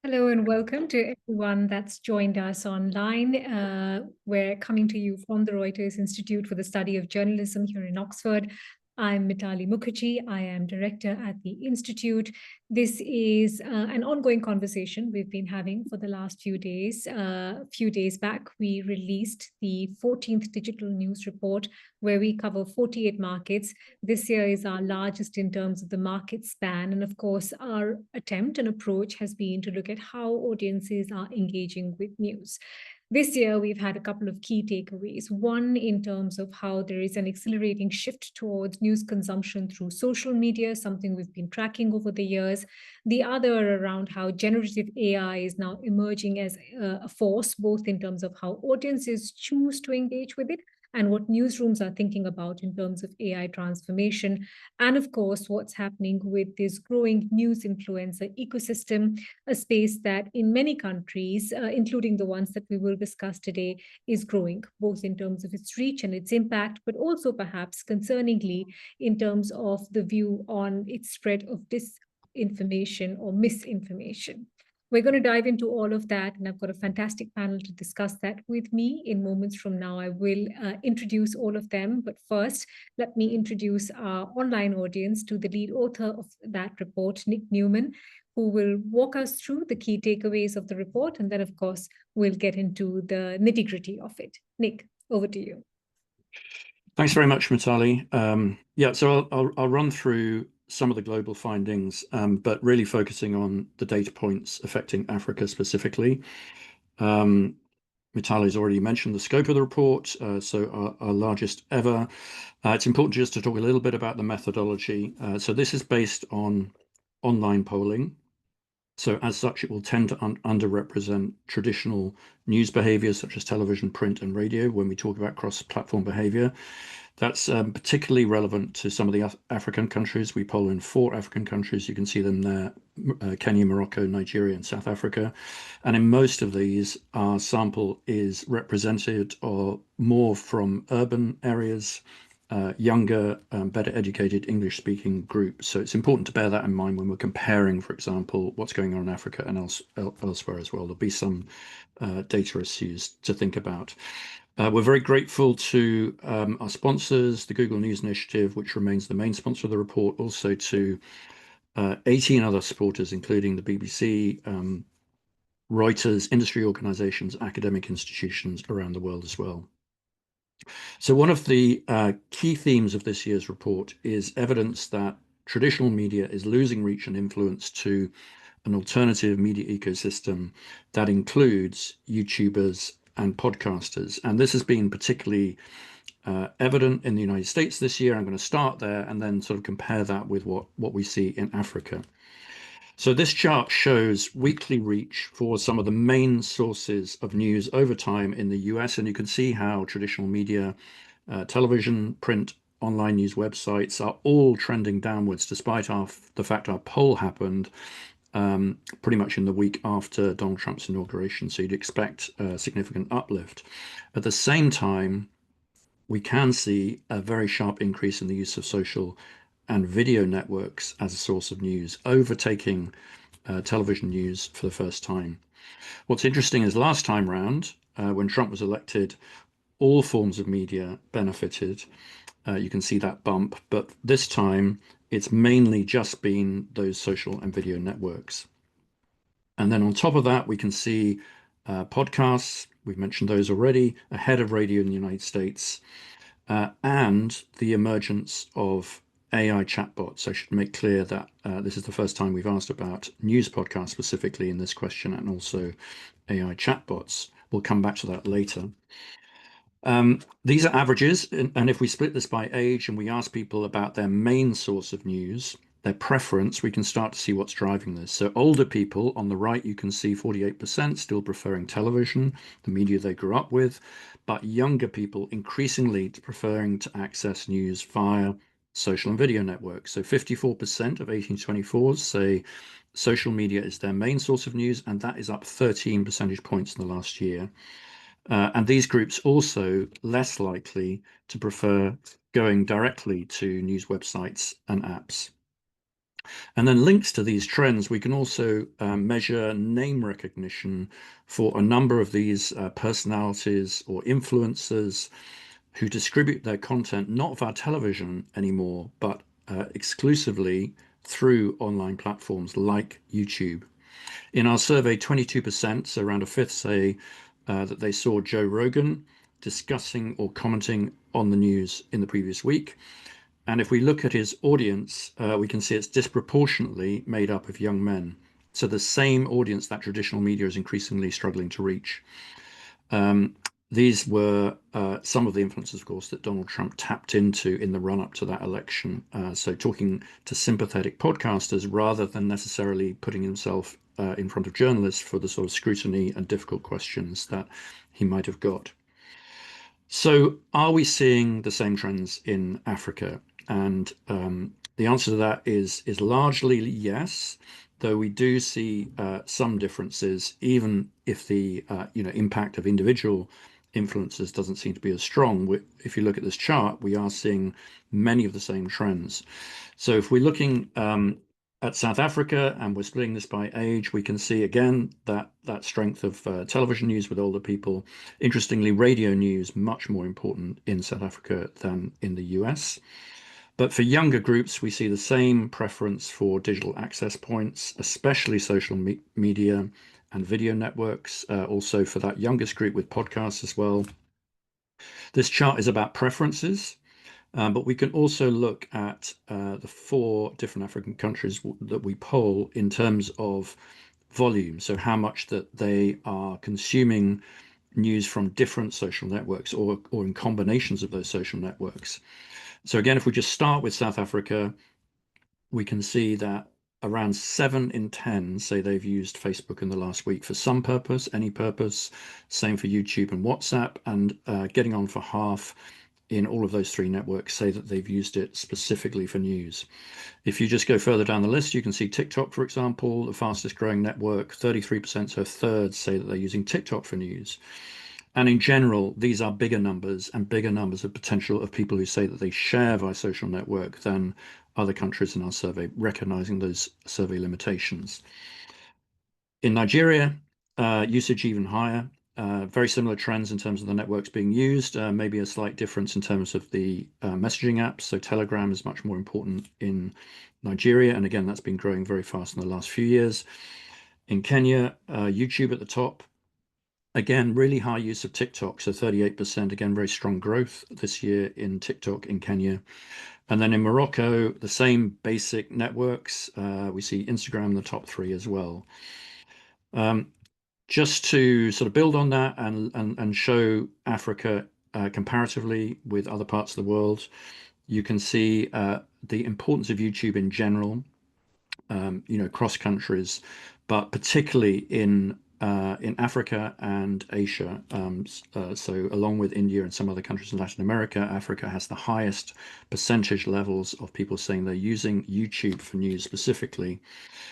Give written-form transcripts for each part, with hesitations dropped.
Hello and welcome to everyone that's joined us online. We're coming to you from the Reuters Institute for the Study of Journalism here in Oxford. I'm Mitali Mukherjee. I am director at the Institute. This is an ongoing conversation we've been having for the last few days. A few days back, we released the 14th Digital News Report, where we cover 48 markets. This year is our largest in terms of the market span. And of course, our attempt and approach has been to look at how audiences are engaging with news. This year, we've had a couple of key takeaways. One, in terms of how there is an accelerating shift towards news consumption through social media, something we've been tracking over the years. The other around how generative AI is now emerging as a force, both in terms of how audiences choose to engage with it and what newsrooms are thinking about in terms of AI transformation. And of course, what's happening with this growing news influencer ecosystem, a space that in many countries, including the ones that we will discuss today, is growing, both in terms of its reach and its impact, but also perhaps concerningly in terms of the view on its spread of disinformation or misinformation. We're going to dive into all of that, and I've got a fantastic panel to discuss that with me. In moments from now, I will introduce all of them. But first, let me introduce our online audience to the lead author of that report, Nic Newman, who will walk us through the key takeaways of the report. And then, of course, we'll get into the nitty-gritty of it. Nic, over to you. Thanks very much, Mitali. So I'll run through some of the global findings, but really focusing on the data points affecting Africa specifically. Mitali's already mentioned the scope of the report, so our largest ever. It's important just to talk a little bit about the methodology. So this is based on online polling. So as such, it will tend to underrepresent traditional news behaviors such as television, print, and radio when we talk about cross-platform behavior. That's particularly relevant to some of the African countries. We poll in 4 African countries. You can see them there: Kenya, Morocco, Nigeria, and South Africa. And in most of these, our sample is represented or more from urban areas, younger, better educated English-speaking groups. So it's important to bear that in mind when we're comparing, for example, what's going on in Africa and elsewhere as well. There'll be some data issues to think about. We're very grateful to our sponsors, the Google News Initiative, which remains the main sponsor of the report, also to 18 other supporters, including the BBC, Reuters, industry organizations, academic institutions around the world as well. So one of the key themes of this year's report is evidence that traditional media is losing reach and influence to an alternative media ecosystem that includes YouTubers and podcasters. And this has been particularly evident in the United States this year. I'm going to start there and then sort of compare that with what we see in Africa. So this chart shows weekly reach for some of the main sources of news over time in the US, and you can see how traditional media, television, print, online news websites are all trending downwards, despite the fact our poll happened pretty much in the week after Donald Trump's inauguration. So you'd expect a significant uplift. At the same time, we can see a very sharp increase in the use of social and video networks as a source of news, overtaking television news for the first time. What's interesting is last time round, when Trump was elected, all forms of media benefited. You can see that bump, but this time it's mainly just been those social and video networks. And then on top of that, we can see podcasts, we've mentioned those already, ahead of radio in the United States, and the emergence of AI chatbots. I should make clear that this is the first time we've asked about news podcasts specifically in this question, and also AI chatbots. We'll come back to that later. These are averages, and if we split this by age and we ask people about their main source of news, their preference, we can start to see what's driving this. So older people on the right, you can see 48% still preferring television, the media they grew up with, but younger people increasingly preferring to access news via social and video networks. So 54% of 18 to 24s say social media is their main source of news, and that is up 13 percentage points in the last year. And these groups also less likely to prefer going directly to news websites and apps. And then links to these trends, we can also measure name recognition for a number of these personalities or influencers who distribute their content not via television anymore, but exclusively through online platforms like YouTube. In our survey, 22%, so around a fifth, say that they saw Joe Rogan discussing or commenting on the news in the previous week. And if we look at his audience, we can see it's disproportionately made up of young men. So the same audience that traditional media is increasingly struggling to reach. These were some of the influences, of course, that Donald Trump tapped into in the run up to that election. So talking to sympathetic podcasters rather than necessarily putting himself in front of journalists for the sort of scrutiny and difficult questions that he might have got. So are we seeing the same trends in Africa? And the answer to that is largely yes, though we do see some differences, even if the impact of individual influences doesn't seem to be as strong. If you look at this chart, we are seeing many of the same trends. So if we're looking at South Africa and we're splitting this by age, we can see again that strength of television news with older people. Interestingly, radio news much more important in South Africa than in the US. But for younger groups, we see the same preference for digital access points, especially social media and video networks. Also for that youngest group with podcasts as well. This chart is about preferences. But we can also look at the 4 different African countries that we poll in terms of volume. So how much that they are consuming news from different social networks or in combinations of those social networks. So again, if we just start with South Africa, we can see that around 7 in 10 say they've used Facebook in the last week for some purpose, any purpose. Same for YouTube and WhatsApp, and getting on for half in all of those 3 networks say that they've used it specifically for news. If you just go further down the list, you can see TikTok, for example, the fastest growing network, 33%, so a third say that they're using TikTok for news. And in general, these are bigger numbers and bigger numbers of potential of people who say that they share via social network than other countries in our survey, recognizing those survey limitations. In Nigeria, usage even higher. Very similar trends in terms of the networks being used, maybe a slight difference in terms of the messaging apps. So Telegram is much more important in Nigeria. And again, that's been growing very fast in the last few years. In Kenya, YouTube at the top. Again, really high use of TikTok. So 38%, again, very strong growth this year in TikTok in Kenya. And then in Morocco, the same basic networks. We see Instagram in the top 3 as well. Just to sort of build on that and show Africa comparatively with other parts of the world, you can see the importance of YouTube in general, cross countries, but particularly in Africa and Asia. So along with India and some other countries in Latin America, Africa has the highest percentage levels of people saying they're using YouTube for news specifically.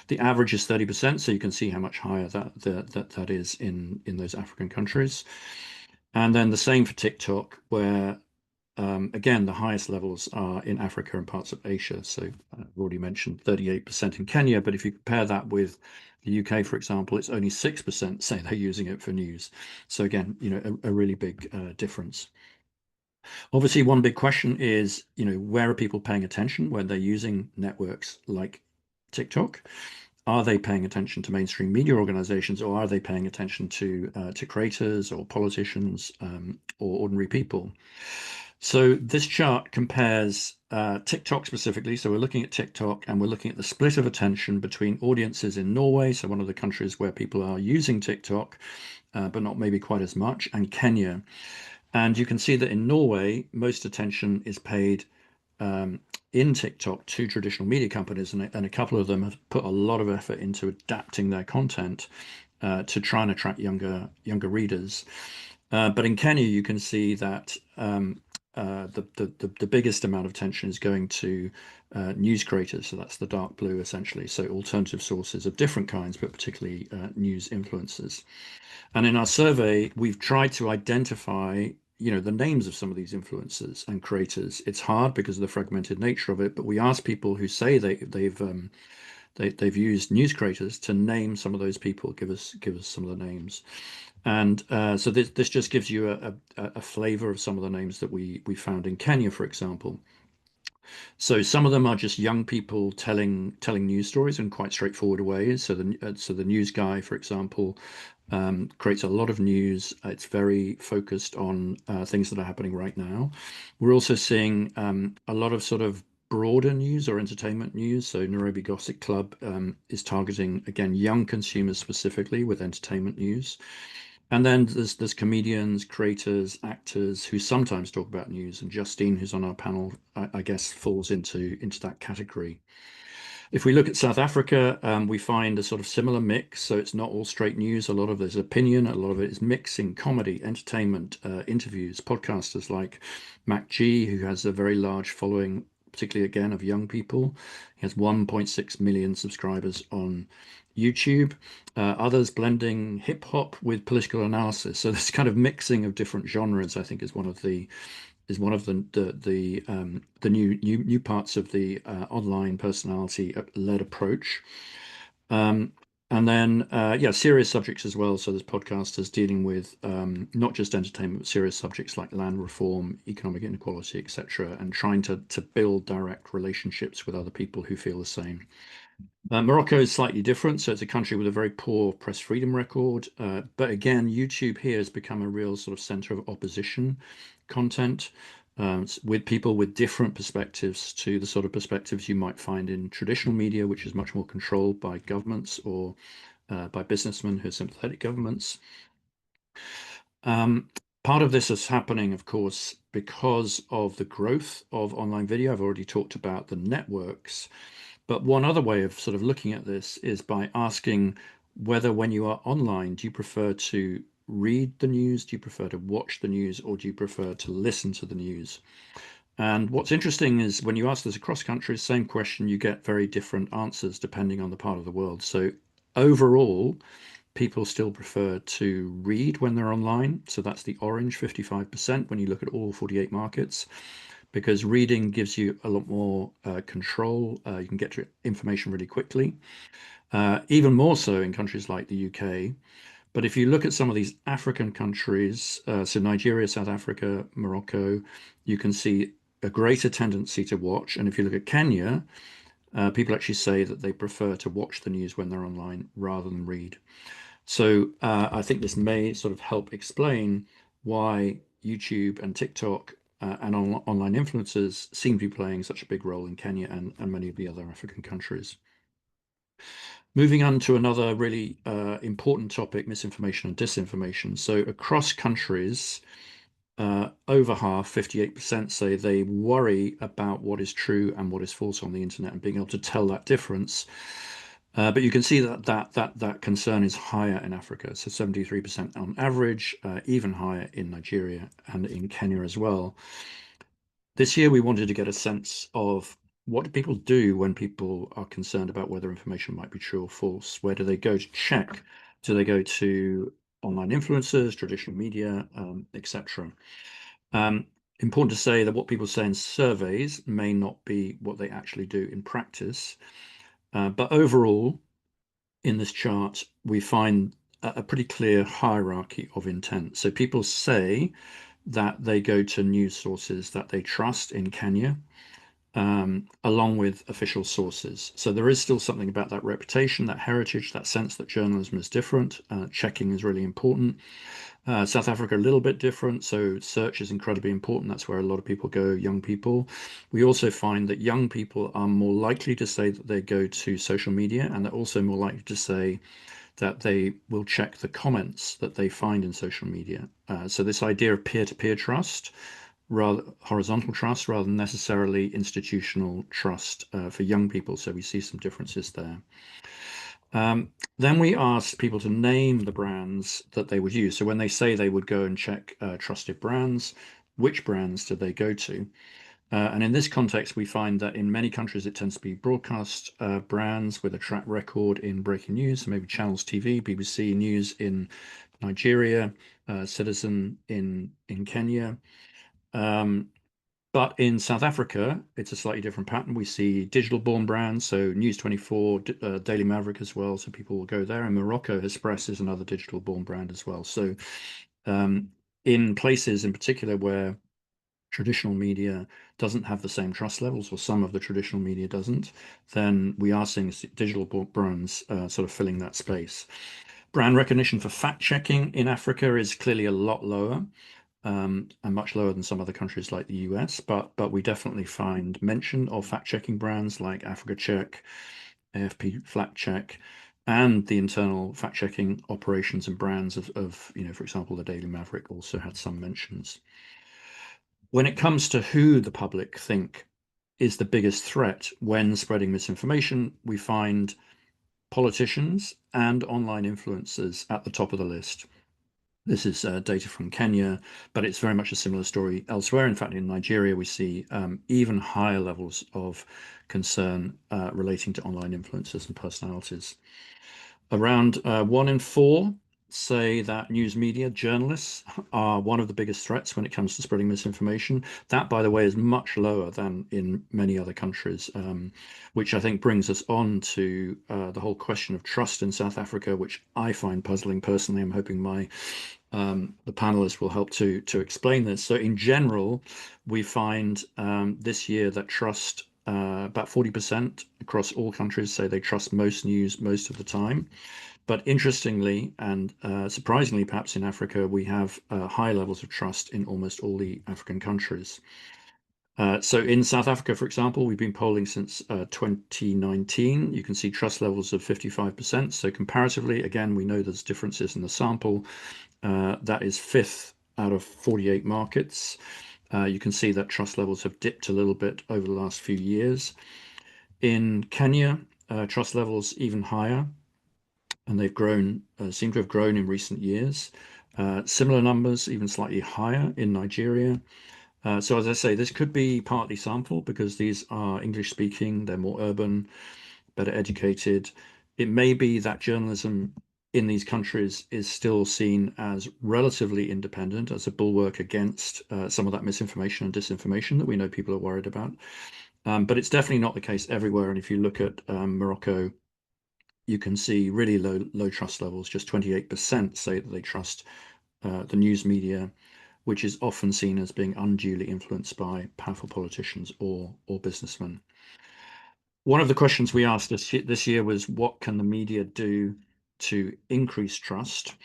The average is 30%, so you can see how much higher that is in those African countries. And then the same for TikTok, where again, the highest levels are in Africa and parts of Asia. So I've already mentioned 38% in Kenya, but if you compare that with the UK, for example, it's only 6% say they're using it for news. So again, a really big difference. Obviously, one big question is, where are people paying attention when they're using networks like TikTok? Are they paying attention to mainstream media organizations, or are they paying attention to creators or politicians or ordinary people? So this chart compares TikTok specifically. So we're looking at TikTok and we're looking at the split of attention between audiences in Norway, so one of the countries where people are using TikTok, but not maybe quite as much, and Kenya. And you can see that in Norway, most attention is paid in TikTok to traditional media companies, and a couple of them have put a lot of effort into adapting their content to try and attract younger readers. But in Kenya, you can see that the biggest amount of attention is going to news creators. So that's the dark blue, essentially. So alternative sources of different kinds, but particularly news influencers. And in our survey, we've tried to identify the names of some of these influencers and creators. It's hard because of the fragmented nature of it, but we ask people who say they've used news creators to name some of those people, give us some of the names. And so this just gives you a flavor of some of the names that we found in Kenya, for example. So some of them are just young people telling news stories in quite straightforward ways. So the news guy, for example, creates a lot of news. It's very focused on things that are happening right now. We're also seeing a lot of sort of broader news or entertainment news. So Nairobi Gossip Club is targeting, again, young consumers specifically with entertainment news. And then there's comedians, creators, actors who sometimes talk about news. And Justine, who's on our panel, I guess falls into that category. If we look at South Africa, we find a sort of similar mix. So it's not all straight news. A lot of there's opinion. A lot of it is mixing comedy, entertainment, interviews, podcasters like Mukherjee, who has a very large following, particularly again of young people. He has 1.6 million subscribers on YouTube. Others blending hip hop with political analysis. So this kind of mixing of different genres, I think, is one of the new parts of the online personality led approach. And then yeah, serious subjects as well. So there's podcasters dealing with not just entertainment, but serious subjects like land reform, economic inequality, etc., and trying to build direct relationships with other people who feel the same. Morocco is slightly different. So it's a country with a very poor press freedom record. But again, YouTube here has become a real sort of center of opposition content with people with different perspectives to the sort of perspectives you might find in traditional media, which is much more controlled by governments or by businessmen who are sympathetic governments. Part of this is happening, of course, because of the growth of online video. I've already talked about the networks. But one other way of sort of looking at this is by asking whether when you are online, do you prefer to read the news? Do you prefer to watch the news? Or do you prefer to listen to the news? And what's interesting is when you ask this across countries, same question, you get very different answers depending on the part of the world. So overall, people still prefer to read when they're online. So that's the orange 55% when you look at all 48 markets, because reading gives you a lot more control. You can get to information really quickly, even more so in countries like the UK. But if you look at some of these African countries, so Nigeria, South Africa, Morocco, you can see a greater tendency to watch. And if you look at Kenya, people actually say that they prefer to watch the news when they're online rather than read. So I think this may sort of help explain why YouTube and TikTok and online influencers seem to be playing such a big role in Kenya and many of the other African countries. Moving on to another really important topic, misinformation and disinformation. So across countries, over half, 58%, say they worry about what is true and what is false on the internet and being able to tell that difference. But you can see that concern is higher in Africa. So 73% on average, even higher in Nigeria and in Kenya as well. This year, we wanted to get a sense of what do people do when people are concerned about whether information might be true or false? Where do they go to check? Do they go to online influencers, traditional media, etc.? Important to say that what people say in surveys may not be what they actually do in practice. But overall, in this chart, we find a pretty clear hierarchy of intent. So people say that they go to news sources that they trust in Kenya, along with official sources. So there is still something about that reputation, that heritage, that sense that journalism is different. Checking is really important. South Africa, a little bit different. So search is incredibly important. That's where a lot of people go, young people. We also find that young people are more likely to say that they go to social media, and they're also more likely to say that they will check the comments that they find in social media. So this idea of peer-to-peer trust, rather horizontal trust, rather than necessarily institutional trust for young people. So we see some differences there. Then we asked people to name the brands that they would use. So when they say they would go and check trusted brands, which brands did they go to? And in this context, we find that in many countries, it tends to be broadcast brands with a track record in breaking news, so maybe Channels TV, BBC News in Nigeria, Citizen in Kenya. But in South Africa, it's a slightly different pattern. We see digital-born brands, so News 24, Daily Maverick as well, so people will go there. In Morocco, Express is another digital-born brand as well. So in places in particular where traditional media doesn't have the same trust levels, or some of the traditional media doesn't, then we are seeing digital brands sort of filling that space. Brand recognition for fact checking in Africa is clearly a lot lower, and much lower than some other countries like the US, but we definitely find mention of fact checking brands like Africa Check, AFP Fact Check, and the internal fact checking operations and brands of for example, the Daily Maverick also had some mentions. When it comes to who the public think is the biggest threat when spreading misinformation, we find politicians and online influencers at the top of the list. This is data from Kenya, but it's very much a similar story elsewhere. In fact, in Nigeria, we see even higher levels of concern relating to online influencers and personalities. Around 1 in 4 say that news media journalists are one of the biggest threats when it comes to spreading misinformation. That, by the way, is much lower than in many other countries, which I think brings us on to the whole question of trust in South Africa, which I find puzzling personally. I'm hoping the panelists will help to explain this. So in general, we find this year that trust, about 40% across all countries say they trust most news most of the time. But interestingly and surprisingly, perhaps in Africa, we have high levels of trust in almost all the African countries. So in South Africa, for example, we've been polling since 2019. You can see trust levels of 55%. So comparatively, again, we know there's differences in the sample. That is 5th out of 48 markets. You can see that trust levels have dipped a little bit over the last few years. In Kenya, trust levels even higher, and they've grown, seem to have grown in recent years. Similar numbers, even slightly higher in Nigeria. So as I say, this could be partly sample because these are English speaking, they're more urban, better educated. It may be that journalism in these countries is still seen as relatively independent, as a bulwark against some of that misinformation and disinformation that we know people are worried about. But it's definitely not the case everywhere. And if you look at Morocco, you can see really low trust levels. Just 28% say that they trust the news media, which is often seen as being unduly influenced by powerful politicians or businessmen. One of the questions we asked this year was, what can the media do to increase trust?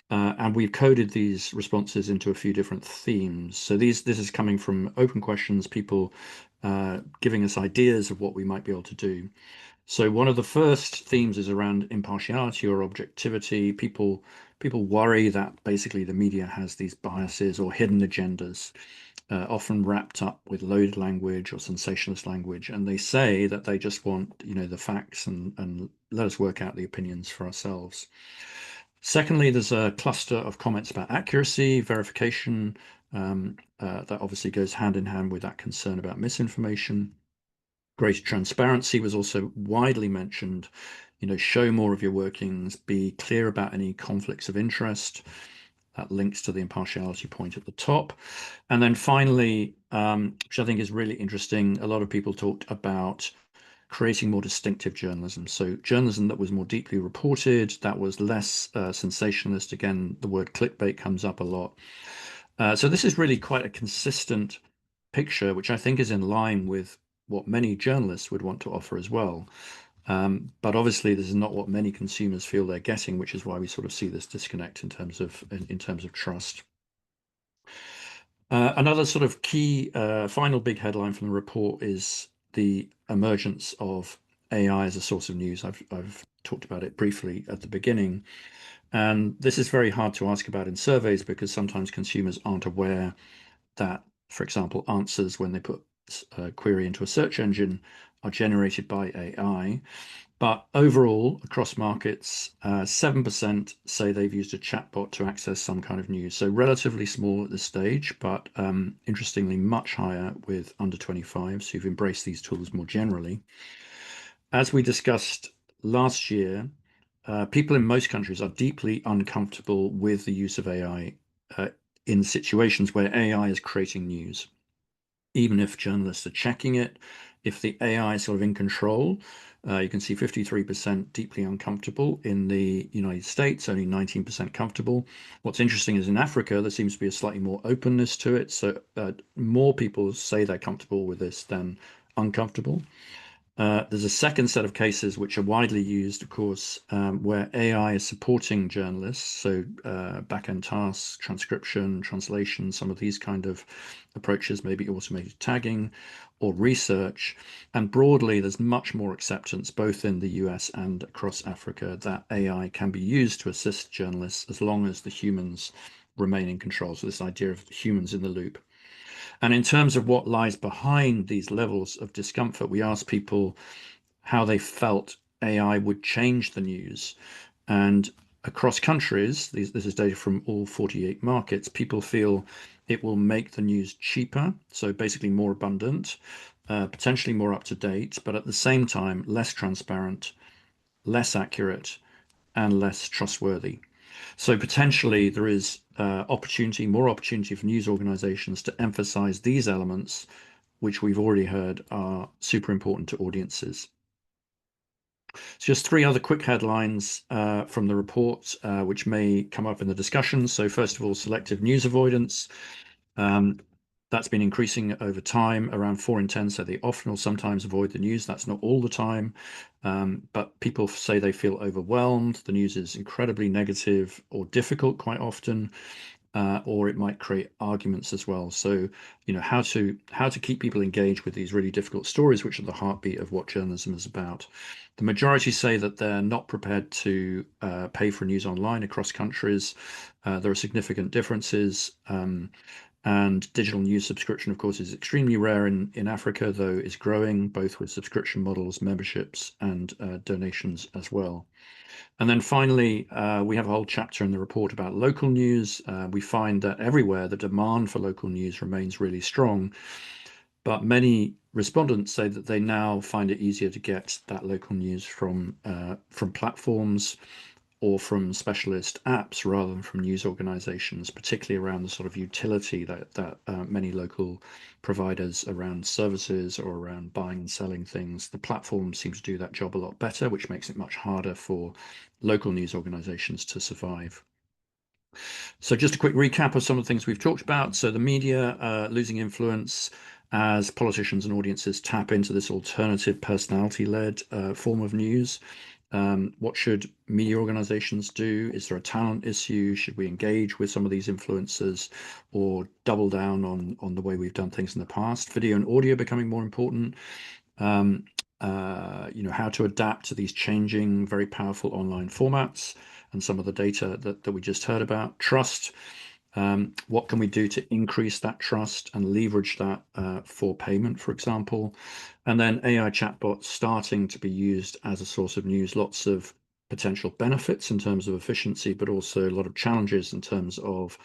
And we've coded these responses into a few different themes. So this is coming from open questions, people giving us ideas of what we might be able to do. So one of the first themes is around impartiality or objectivity. People worry that basically the media has these biases or hidden agendas, often wrapped up with loaded language or sensationalist language, and they say that they just want the facts and let us work out the opinions for ourselves. Secondly, there's a cluster of comments about accuracy, verification, that obviously goes hand in hand with that concern about misinformation. Greater transparency was also widely mentioned. Show more of your workings, be clear about any conflicts of interest. That links to the impartiality point at the top. And then finally, which I think is really interesting, a lot of people talked about creating more distinctive journalism. So journalism that was more deeply reported, that was less sensationalist. Again, the word clickbait comes up a lot. So this is really quite a consistent picture, which I think is in line with what many journalists would want to offer as well. But obviously, this is not what many consumers feel they're getting, which is why we sort of see this disconnect in terms of trust. Another sort of key final big headline from the report is the emergence of AI as a source of news. I've talked about it briefly at the beginning, and this is very hard to ask about in surveys because sometimes consumers aren't aware that, for example, answers when they put a query into a search engine are generated by AI. But overall, across markets, 7% say they've used a chatbot to access some kind of news. So relatively small at this stage, but interestingly, much higher with under 25s who've embraced these tools more generally. As we discussed last year, people in most countries are deeply uncomfortable with the use of AI in situations where AI is creating news. Even if journalists are checking it, if the AI is sort of in control, you can see 53% deeply uncomfortable in the United States, only 19% comfortable. What's interesting is in Africa, there seems to be a slightly more openness to it. So more people say they're comfortable with this than uncomfortable. There's a second set of cases which are widely used, of course, where AI is supporting journalists. So back-end tasks, transcription, translation, some of these kind of approaches, maybe automated tagging or research. And broadly, there's much more acceptance, both in the US and across Africa, that AI can be used to assist journalists as long as the humans remain in control. So this idea of humans in the loop. And in terms of what lies behind these levels of discomfort, we asked people how they felt AI would change the news. And across countries, this is data from all 48 markets, people feel it will make the news cheaper, so basically more abundant, potentially more up to date, but at the same time, less transparent, less accurate, and less trustworthy. So potentially there is more opportunity for news organizations to emphasize these elements, which we've already heard are super important to audiences. So just three other quick headlines from the report, which may come up in the discussion. So first of all, selective news avoidance. That's been increasing over time. Around 4 in 10 say they often or sometimes avoid the news. That's not all the time, but people say they feel overwhelmed. The news is incredibly negative or difficult quite often, or it might create arguments as well. So, how to keep people engaged with these really difficult stories, which are the heartbeat of what journalism is about. The majority say that they're not prepared to pay for news online across countries. There are significant differences. And digital news subscription, of course, is extremely rare in Africa, though is growing both with subscription models, memberships, and donations as well. And then finally, we have a whole chapter in the report about local news. We find that everywhere the demand for local news remains really strong, but many respondents say that they now find it easier to get that local news from platforms or from specialist apps rather than from news organizations, particularly around the sort of utility that many local providers around services or around buying and selling things. The platforms seem to do that job a lot better, which makes it much harder for local news organizations to survive. So just a quick recap of some of the things we've talked about. So the media losing influence as politicians and audiences tap into this alternative personality-led form of news. What should media organizations do? Is there a talent issue? Should we engage with some of these influencers or double down on the way we've done things in the past? Video and audio becoming more important. How to adapt to these changing, very powerful online formats and some of the data that we just heard about. Trust. What can we do to increase that trust and leverage that for payment, for example? And then AI chatbots starting to be used as a source of news. Lots of potential benefits in terms of efficiency, but also a lot of challenges in terms of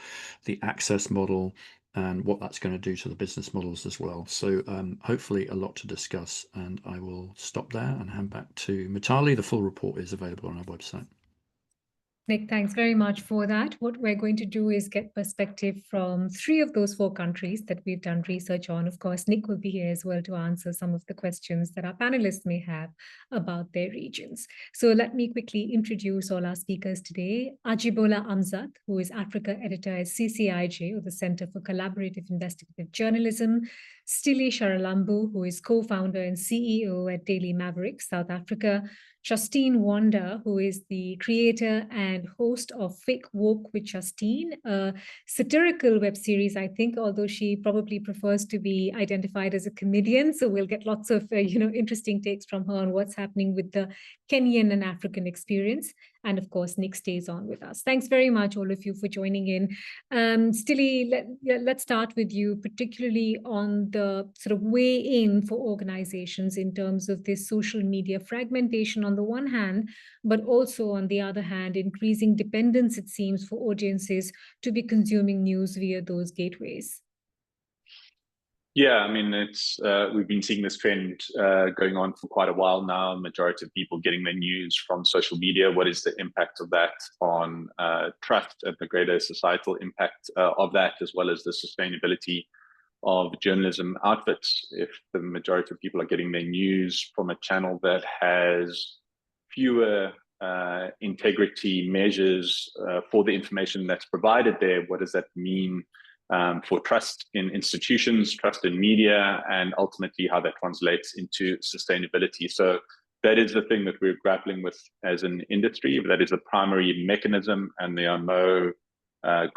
the access model and what that's going to do to the business models as well. So hopefully a lot to discuss, and I will stop there and hand back to Mitali. The full report is available on our website. Nic, thanks very much for that. What we're going to do is get perspective from 3 of those 4 countries that we've done research on. Of course, Nic will be here as well to answer some of the questions that our panelists may have about their regions. So let me quickly introduce all our speakers today. Ajibola Amzat, who is Africa editor at CCIJ, or the Center for Collaborative Investigative Journalism. Styli Charalambous, who is co-founder and CEO at Daily Maverick, South Africa. Justine Wanda, who is the creator and host of Fake Woke with Justine, a satirical web series, I think, although she probably prefers to be identified as a comedian. So we'll get lots of interesting takes from her on what's happening with the Kenyan and African experience. And of course, Nic stays on with us. Thanks very much, all of you, for joining in. Styli, let's start with you, particularly on the sort of way in for organizations in terms of this social media fragmentation on the one hand, but also on the other hand, increasing dependence, it seems, for audiences to be consuming news via those gateways. Yeah, I mean, it's we've been seeing this trend going on for quite a while now. Majority of people getting their news from social media. What is the impact of that on trust and the greater societal impact of that, as well as the sustainability of journalism outfits? If the majority of people are getting their news from a channel that has fewer integrity measures for the information that's provided there, what does that mean for trust in institutions, trust in media, and ultimately how that translates into sustainability? So that is the thing that we're grappling with as an industry. That is the primary mechanism, and there are no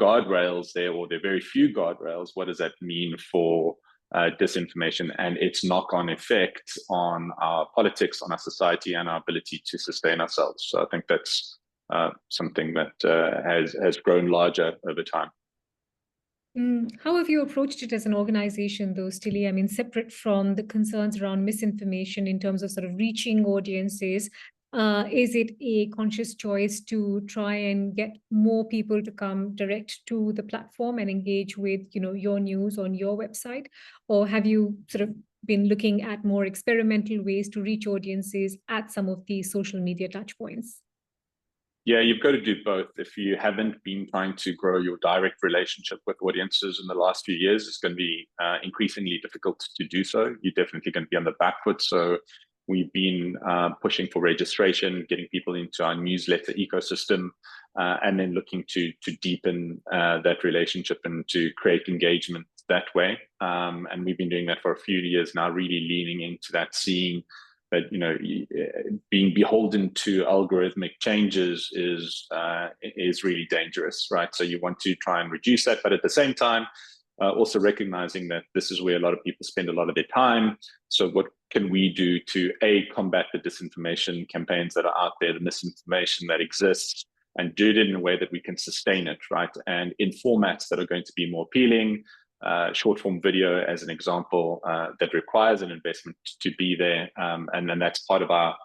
guardrails there, or there are very few guardrails. What does that mean for disinformation and its knock-on effect on our politics, on our society, and our ability to sustain ourselves? So I think that's something that has grown larger over time. How have you approached it as an organization, though, Styli? I mean, separate from the concerns around misinformation in terms of sort of reaching audiences, is it a conscious choice to try and get more people to come direct to the platform and engage with, your news on your website? Or have you sort of been looking at more experimental ways to reach audiences at some of these social media touchpoints? Yeah, you've got to do both. If you haven't been trying to grow your direct relationship with audiences in the last few years, it's going to be increasingly difficult to do so. You're definitely going to be on the back foot. So we've been pushing for registration, getting people into our newsletter ecosystem, and then looking to deepen that relationship and to create engagement that way. And we've been doing that for a few years now, really leaning into that, seeing that being beholden to algorithmic changes is really dangerous, right? So you want to try and reduce that, but at the same time, also recognizing that this is where a lot of people spend a lot of their time. So what can we do to combat the disinformation campaigns that are out there, the misinformation that exists, and do it in a way that we can sustain it, right? And in formats that are going to be more appealing. Short form video, as an example, that requires an investment to be there, and then that's part of our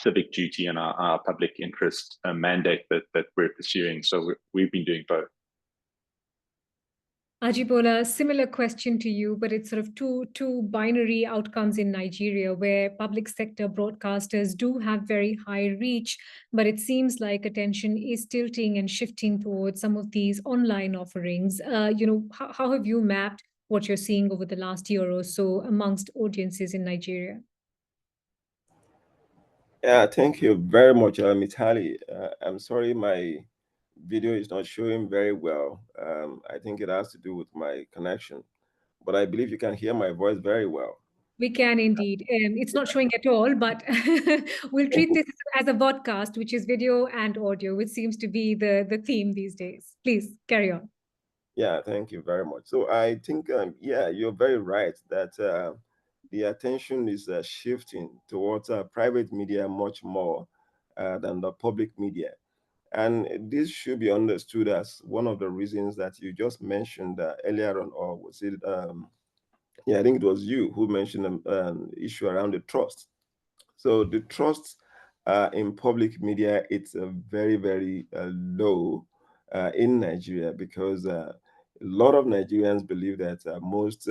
civic duty and our public interest mandate that we're pursuing. So we've been doing both. Ajibola, similar question to you, but it's sort of two binary outcomes in Nigeria, where public sector broadcasters do have very high reach, but it seems like attention is tilting and shifting towards some of these online offerings. How have you mapped what you're seeing over the last year or so amongst audiences in Nigeria? Yeah, thank you very much, Mitali. I'm sorry my video is not showing very well. I think it has to do with my connection, but I believe you can hear my voice very well. We can indeed. It's not showing at all, but we'll treat this as a podcast, which is video and audio, which seems to be the theme these days. Please carry on. Yeah, thank you very much. So I think, yeah, you're very right that the attention is shifting towards private media much more than the public media. And this should be understood as one of the reasons that you just mentioned earlier on, or was it, yeah, I think it was you who mentioned an issue around the trust. So the trust in public media, it's very, very low in Nigeria, because a lot of Nigerians believe that most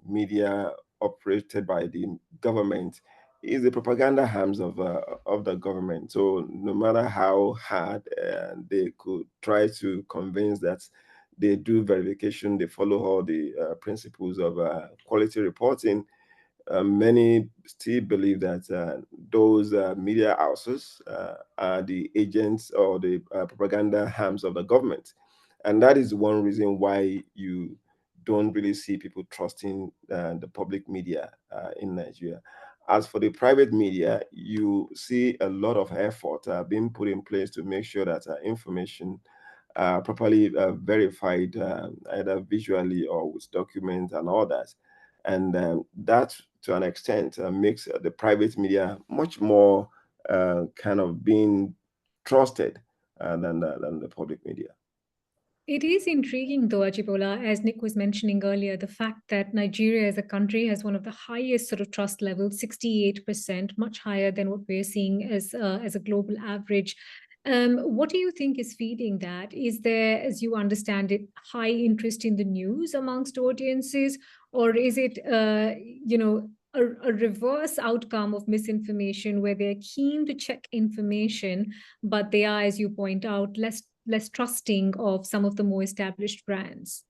media operated by the government is the propaganda arms of the government. So no matter how hard they could try to convince that they do verification, they follow all the principles of quality reporting, many still believe that those media houses are the agents or the propaganda arms of the government. And that is one reason why you don't really see people trusting the public media in Nigeria. As for the private media, you see a lot of effort being put in place to make sure that information properly verified, either visually or with documents and all that. And that, to an extent, makes the private media much more kind of being trusted than the public media. It is intriguing, though, Ajibola, as Nic was mentioning earlier, the fact that Nigeria as a country has one of the highest sort of trust levels, 68%, much higher than what we're seeing as a global average. What do you think is feeding that? Is there, as you understand it, high interest in the news amongst audiences, Or is it, a reverse outcome of misinformation where they're keen to check information, but they are, as you point out, less trusting of some of the more established brands?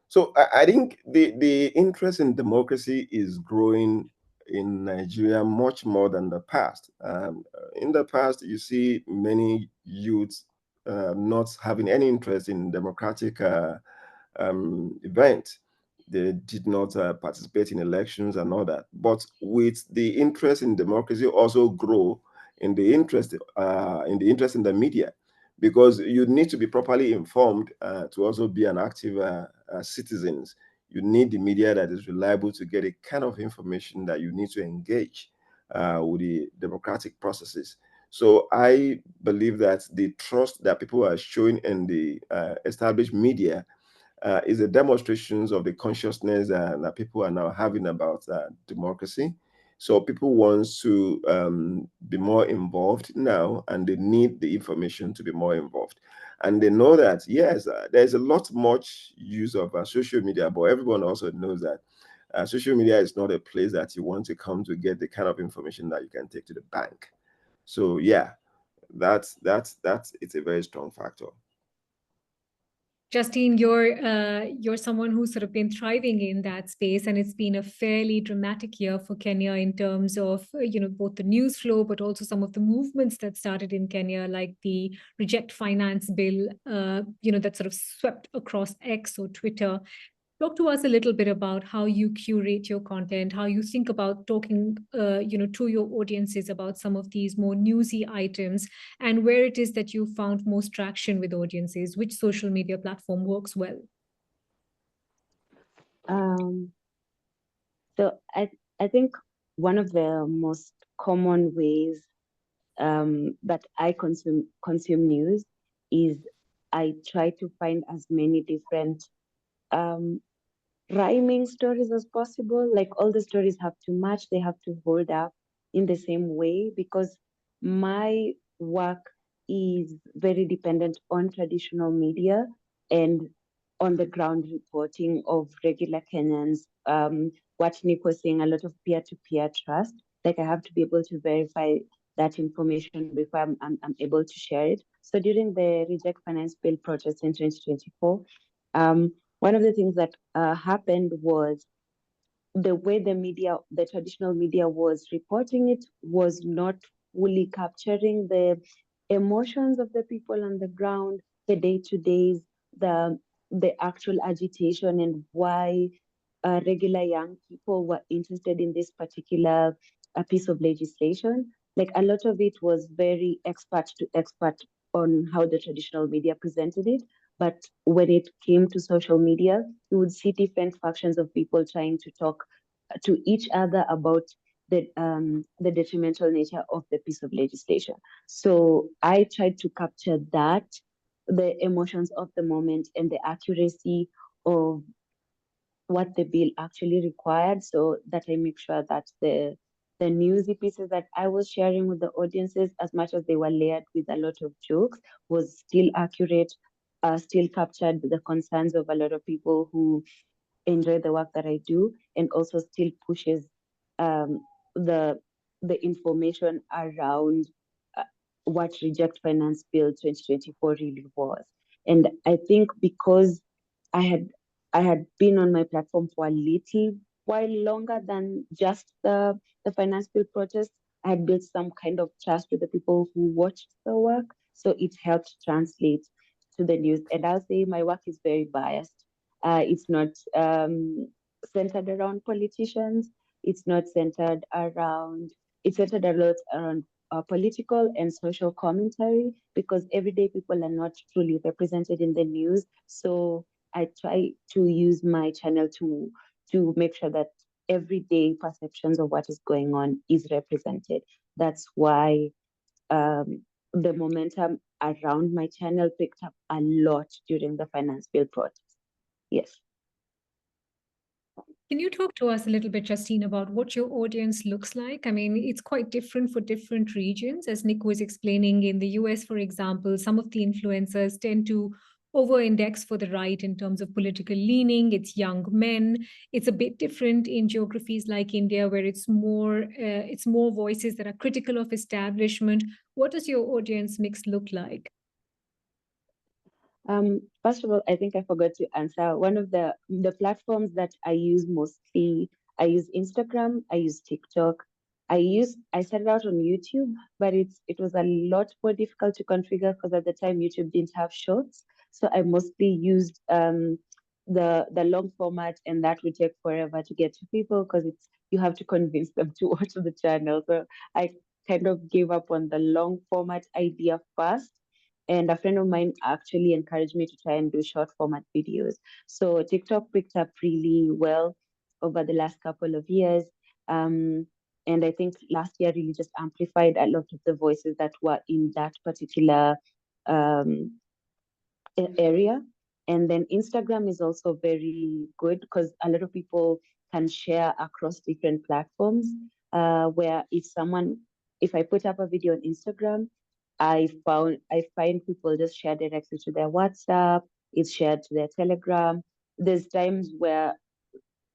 So I think the interest in democracy is growing in Nigeria much more than the past. In the past, you see many youths not having any interest in democratic events. They did not participate in elections and all that. But with the interest in democracy also grow in the interest in the media, because you need to be properly informed to also be an active citizens. You need the media that is reliable to get a kind of information that you need to engage with the democratic processes. So I believe that the trust that people are showing in the established media is a demonstration of the consciousness that people are now having about democracy. So people want to be more involved now, and they need the information to be more involved. And they know that, yes, there's a lot much use of social media, but everyone also knows that social media is not a place that you want to come to get the kind of information that you can take to the bank. So yeah, that's it's a very strong factor. Justine, you're someone who's sort of been thriving in that space, and it's been a fairly dramatic year for Kenya in terms of both the news flow, but also some of the movements that started in Kenya, like the Reject Finance bill, that sort of swept across X or Twitter. Talk to us a little bit about how you curate your content, how you think about talking, to your audiences about some of these more newsy items, and where it is that you found most traction with audiences, which social media platform works well. So I think one of the most common ways that I consume news is I try to find as many different rhyming stories as possible. Like, all the stories have to match, they have to hold up in the same way, because my work is very dependent on traditional media and on the ground reporting of regular Kenyans. What Nic was saying, a lot of peer-to-peer trust. Like, I have to be able to verify that information before I'm able to share it. So during the Reject Finance Bill protest in 2024, one of the things that happened was the way the traditional media was reporting it was not fully capturing the emotions of the people on the ground, the day-to-days, the actual agitation, and why regular young people were interested in this particular piece of legislation. Like, a lot of it was very expert to expert on how the traditional media presented it. But when it came to social media, you would see different factions of people trying to talk to each other about the detrimental nature of the piece of legislation. So I tried to capture that, the emotions of the moment and the accuracy of what the bill actually required, so that I make sure that the newsy pieces that I was sharing with the audiences, as much as they were layered with a lot of jokes, was still accurate, still captured the concerns of a lot of people who enjoy the work that I do, and also still pushes the information around what Reject Finance Bill 2024 really was. And I think because I had been on my platform for a little while longer than just the finance bill protest, I had built some kind of trust with the people who watched the work. So it helped translate to the news. And I'll say my work is very biased. It's not centered around politicians. It's centered a lot around political and social commentary, because everyday people are not truly represented in the news. So I try to use my channel to make sure that everyday perceptions of what is going on is represented. That's why the momentum around my channel picked up a lot during the finance bill protest. Yes. Can you talk to us a little bit, Justine, about what your audience looks like? I mean, it's quite different for different regions. As Nic was explaining, in the US, for example, some of the influencers tend to over-index for the right in terms of political leaning. It's young men. It's a bit different in geographies like India, where it's more voices that are critical of establishment. What does your audience mix look like? First of all, I think I forgot to answer. One of the platforms that I use mostly, I use Instagram, I use TikTok. I started out on YouTube, but it was a lot more difficult to configure because at the time YouTube didn't have shorts. So I mostly used the long format, and that would take forever to get to people because you have to convince them to watch the channel. So I kind of gave up on the long format idea first. And a friend of mine actually encouraged me to try and do short format videos. So TikTok picked up really well over the last couple of years. And I think last year really just amplified a lot of the voices that were in that particular area. And then Instagram is also very good because a lot of people can share across different platforms. Where if I put up a video on Instagram, I find people just share directly to their WhatsApp, it's shared to their Telegram. There's times where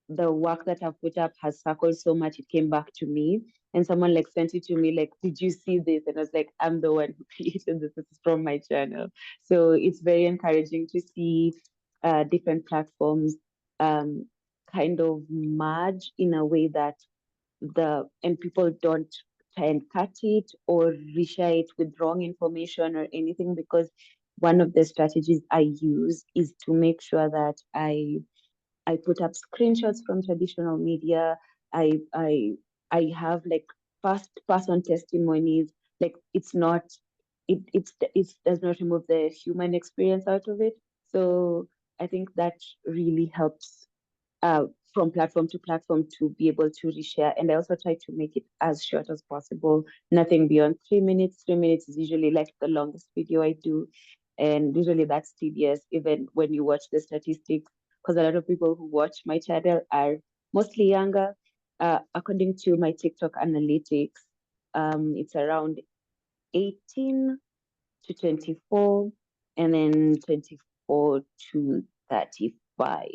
the work that I've put up has circled so much it came back to me, and someone like sent it to me like, did you see this? And I was like, I'm the one who created this. This is from my channel. So it's very encouraging to see different platforms kind of merge in a way that and people don't try and cut it or reshare it with wrong information or anything, because one of the strategies I use is to make sure that I put up screenshots from traditional media. I have like first person testimonies. Like it does not remove the human experience out of it. So I think that really helps from platform to platform to be able to reshare. And I also try to make it as short as possible, nothing beyond 3 minutes. 3 minutes is usually like the longest video I do. And usually that's tedious, even when you watch the statistics, because a lot of people who watch my channel are mostly younger. According to my TikTok analytics, it's around 18 to 24, and then 24 to 35.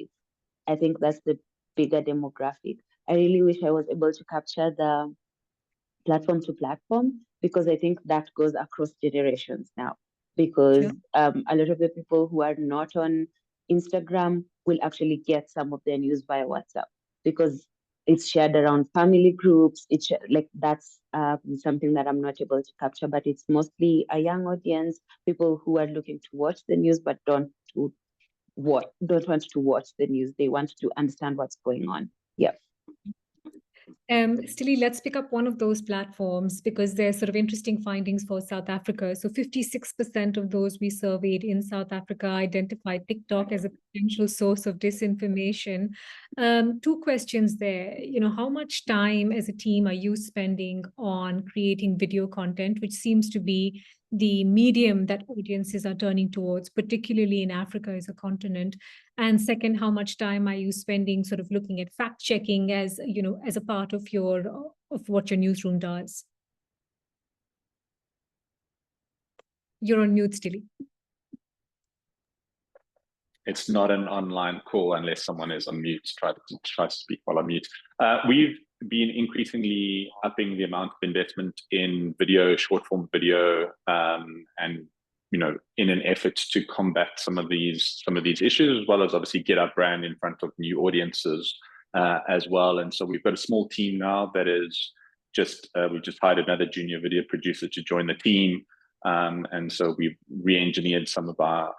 I think that's the bigger demographic. I really wish I was able to capture the platform to platform, because I think that goes across generations now. Because Sure. A lot of the people who are not on Instagram will actually get some of their news via WhatsApp, because it's shared around family groups. It's like that's something that I'm not able to capture, but it's mostly a young audience, people who are looking to watch the news but don't want to watch the news. They want to understand what's going on. Yeah. Styli, let's pick up one of those platforms, because there's sort of interesting findings for South Africa. So 56% of those we surveyed in South Africa identified TikTok as a potential source of disinformation. Two questions there. How much time as a team are you spending on creating video content, which seems to be the medium that audiences are turning towards, particularly in Africa as a continent? And second, how much time are you spending sort of looking at fact checking as a part of what your newsroom does? You're on mute, Styli. It's not an online call unless someone is on mute. Try to speak while on mute. We've been increasingly upping the amount of investment in video, short form video, and in an effort to combat some of these issues, as well as obviously get our brand in front of new audiences as well. And so we've got a small team now that is we've just hired another junior video producer to join the team. And so we've re-engineered some of our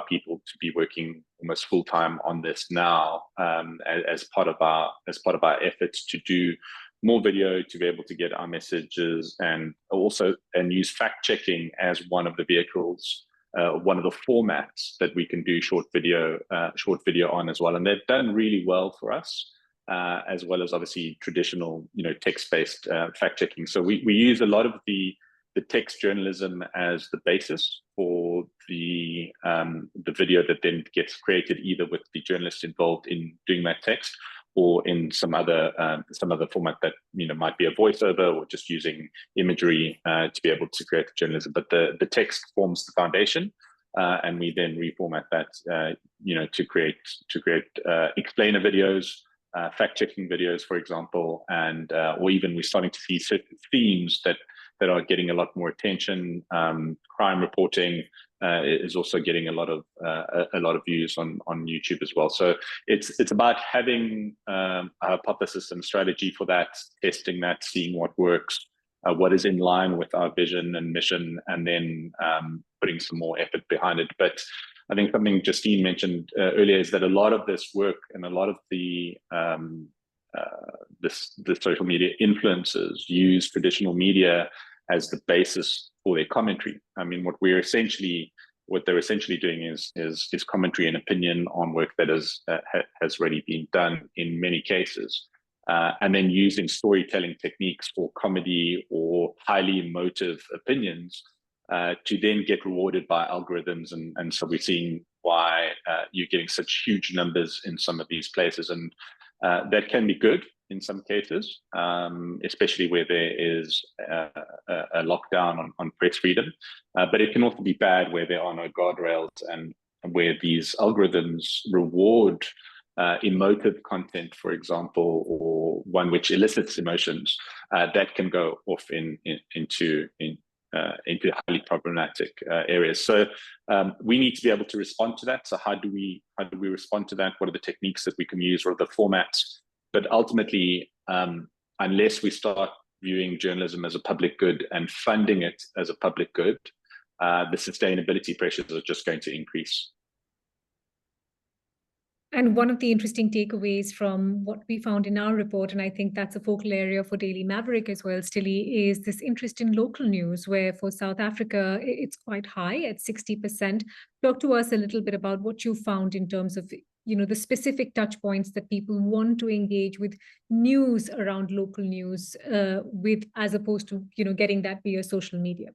people to be working almost full time on this now, as part of our efforts to do more video, to be able to get our messages, and use fact checking as one of the vehicles, one of the formats that we can do short video on as well. And they've done really well for us, as well as obviously traditional text-based fact checking. So we use a lot of the text journalism as the basis for the video that then gets created, either with the journalist involved in doing that text, or in some other format that might be a voiceover, or just using imagery to be able to create the journalism. But the text forms the foundation, and we then reformat that, to create explainer videos, fact-checking videos, for example, and or even we're starting to see certain themes that are getting a lot more attention. Crime reporting is also getting a lot of views on YouTube as well. So it's about having a hypothesis and strategy for that, testing that, seeing what works, what is in line with our vision and mission, and then putting some more effort behind it. But I think something Justine mentioned earlier is that a lot of this work and a lot of the social media influencers use traditional media as the basis for their commentary. I mean, what they're essentially doing is commentary and opinion on work that has already been done in many cases, and then using storytelling techniques for comedy or highly emotive opinions to then get rewarded by algorithms. And so we're seeing why you're getting such huge numbers in some of these places. And that can be good in some cases, especially where there is a lockdown on press freedom. But it can also be bad where there are no guardrails and where these algorithms reward emotive content, for example, or one which elicits emotions, that can go off into highly problematic areas. So we need to be able to respond to that. So how do we respond to that? What are the techniques that we can use? What are the formats? But ultimately, unless we start viewing journalism as a public good and funding it as a public good, the sustainability pressures are just going to increase. And one of the interesting takeaways from what we found in our report, and I think that's a focal area for Daily Maverick as well, Styli, is this interest in local news, where for South Africa, it's quite high at 60%. Talk to us a little bit about what you found in terms of the specific touch points that people want to engage with news around local news with, as opposed to getting that via social media.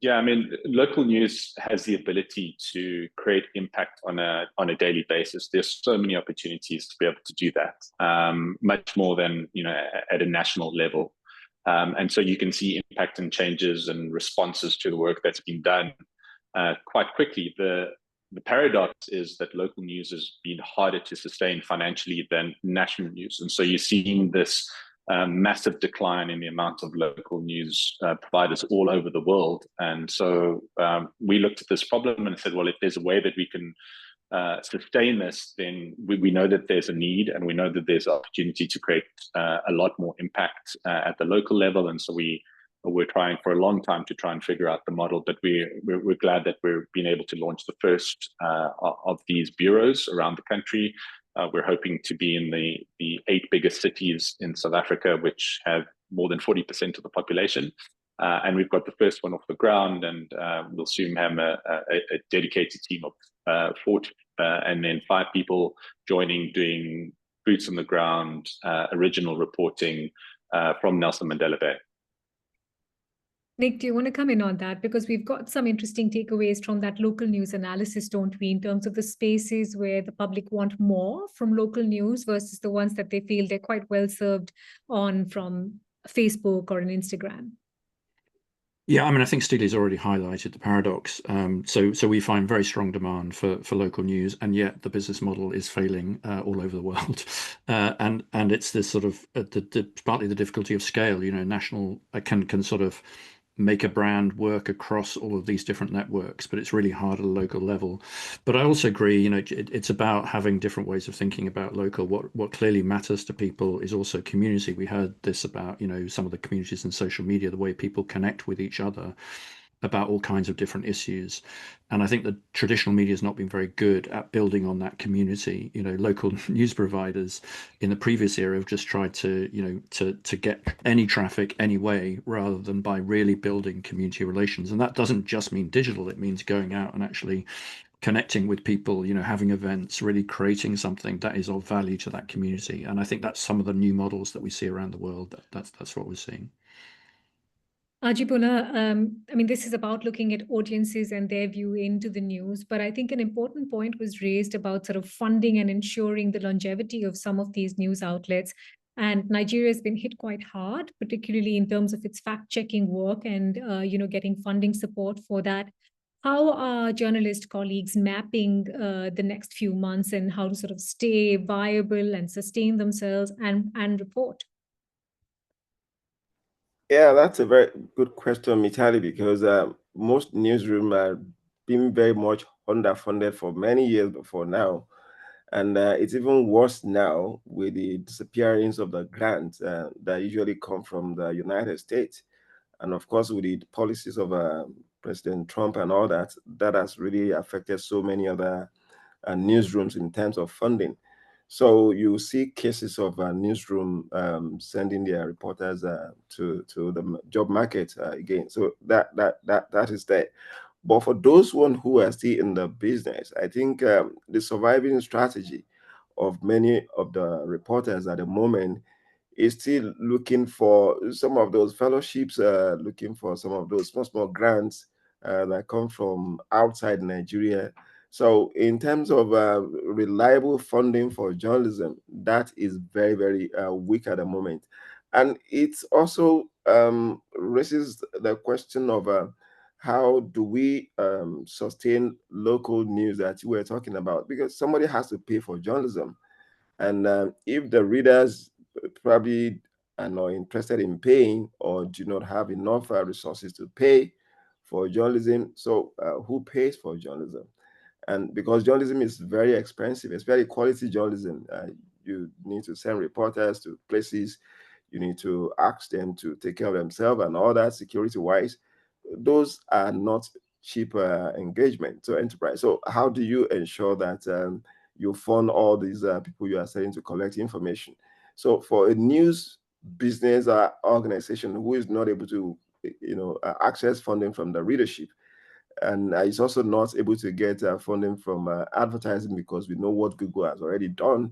Yeah, I mean, local news has the ability to create impact on a daily basis. There's so many opportunities to be able to do that, much more than at a national level. And so you can see impact and changes and responses to the work that's been done quite quickly. The paradox is that local news has been harder to sustain financially than national news, and so you're seeing this massive decline in the amount of local news providers all over the world. And so we looked at this problem and said, well, if there's a way that we can sustain this, then we know that there's a need, and we know that there's opportunity to create a lot more impact at the local level. And so we're trying for a long time to try and figure out the model, but we're glad that we've been able to launch the first of these bureaus around the country. We're hoping to be in the 8 biggest cities in South Africa, which have more than 40% of the population. And we've got the first one off the ground, and we'll soon have a dedicated team of 4 and then 5 people joining, doing boots on the ground, original reporting from Nelson Mandela Bay. Nic, do you want to come in on that? Because we've got some interesting takeaways from that local news analysis, don't we, in terms of the spaces where the public want more from local news versus the ones that they feel they're quite well served on from Facebook or an Instagram. Yeah, I mean, I think Styli's already highlighted the paradox. So we find very strong demand for local news, and yet the business model is failing all over the world. And it's this sort of partly the difficulty of scale. National can sort of make a brand work across all of these different networks, but it's really hard at a local level. But I also agree, it's about having different ways of thinking about local. What clearly matters to people is also community. We heard this about, some of the communities in social media, the way people connect with each other about all kinds of different issues. And I think the traditional media has not been very good at building on that community. Local news providers in the previous era have just tried to get any traffic any way, rather than by really building community relations. And that doesn't just mean digital, it means going out and actually connecting with people, having events, really creating something that is of value to that community. And I think that's some of the new models that we see around the world. That's what we're seeing. Ajibola, I mean, this is about looking at audiences and their view into the news, but I think an important point was raised about sort of funding and ensuring the longevity of some of these news outlets. And Nigeria has been hit quite hard, particularly in terms of its fact-checking work and, getting funding support for that. How are journalist colleagues mapping the next few months and how to sort of stay viable and sustain themselves and report? Yeah, that's a very good question, Mitali, because most newsrooms are being very much underfunded for many years before now. And it's even worse now with the disappearance of the grants that usually come from the United States. And of course, with the policies of President Trump and all that, that has really affected so many other newsrooms in terms of funding. So you see cases of a newsroom sending their reporters to the job market again. So that is there. But for those one who are still in the business, I think the surviving strategy of many of the reporters at the moment is still looking for some of those fellowships, looking for some of those small grants that come from outside Nigeria. So, in terms of reliable funding for journalism, that is very weak at the moment, and it also raises the question of how do we sustain local news that you were talking about? Because somebody has to pay for journalism, and if the readers probably are not interested in paying or do not have enough resources to pay for journalism, so who pays for journalism? And because journalism is very expensive, it's very quality journalism. You need to send reporters to places, you need to ask them to take care of themselves and all that security wise. Those are not cheap engagement to enterprise. So how do you ensure that you fund all these people you are sending to collect information? So for a news business organization who is not able to, access funding from the readership, and is also not able to get funding from advertising, because we know what Google has already done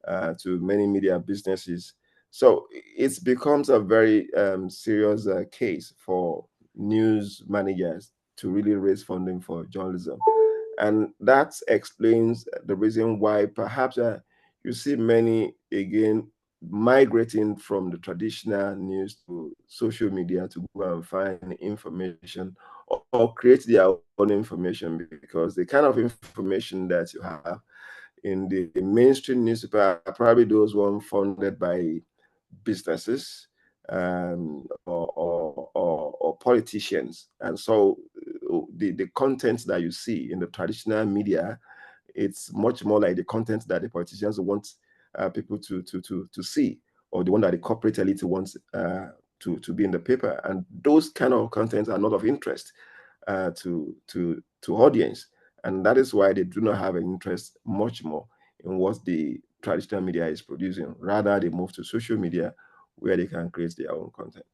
to many media businesses. So it becomes a very serious case for news managers to really raise funding for journalism. And that explains the reason why perhaps you see many, again, migrating from the traditional news to social media to go and find information or create their own information, because the kind of information that you have in the mainstream newspaper are probably those ones funded by businesses or politicians. And so the content that you see in the traditional media, it's much more like the content that the politicians want people to see, or the one that the corporate elite wants to be in the paper. And those kind of contents are not of interest to audience. And that is why they do not have an interest much more in what the traditional media is producing. Rather, they move to social media where they can create their own content.